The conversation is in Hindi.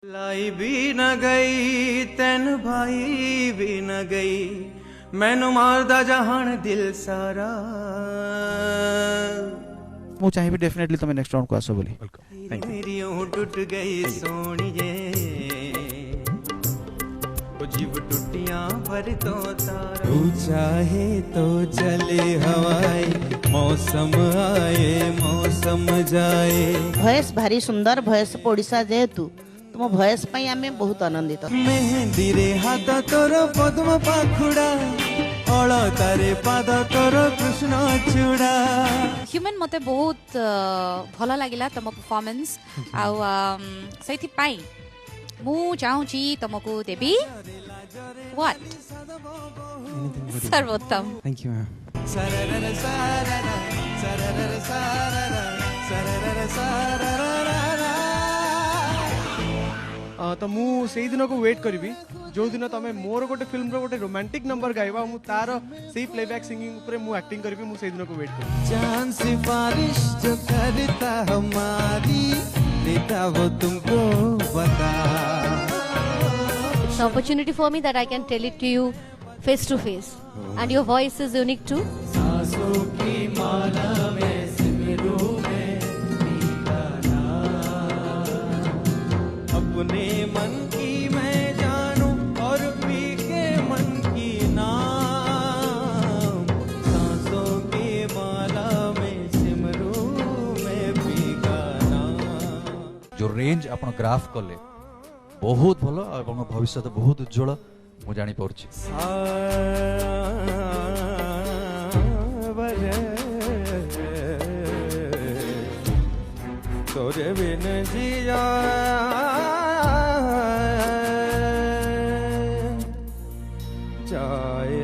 लाई भी न गई तेन भाई भी न गई मैनू मारदा जहान दिल सारा मु चाहिए डेफिनेटली तुम नेक्स्ट राउंड को आसो बोली मेरी ऊँ टूट गई सोनिए जीव टूटियां पर तो तारा तू चाहे तो चले हवाई मौसम आए मौसम जाए भयस भारी सुंदर भयस ओडिशा जेहेतु तुम भयस पई आमे बहुत आनंदित मेहंदी रे हाथ तोर पद्म पाखुड़ा अलतारे पाद तोर कृष्ण चूड़ा ह्यूमन मते बहुत भल लागिला तम परफॉर्मेंस आउ सेथि पाई मु चाहूची तुमको देवी व्हाट सर्वोत्तम थैंक यू मैम सररर सररर सररर सररर सररर सररर तो मु सेई दिन को वेट करी जो दिन तमे मोर गोटे फिल्म रो गोटे रोमांटिक नंबर गाइबा मु तार सेई प्लेबैक सिंगिंग ऊपर मु एक्टिंग करी मु सेई दिन को वेट करी जान सिफारिश जो करता हमारी देता वो तुमको बता It's an opportunity for me that I can tell it to you face to face, and your voice is unique too. सांसों की माला में सिमरू में तेरा नाम अपने मन की मैं जानूं और पी के मन की नाम सांसों की माला में सिमरू में पी का नाम जो रेंज आपण ग्राफ कले बहुत भलो आपण भविष्य बहुत उज्जवल मु जानि पड़छि तोरे बिन जिया जाए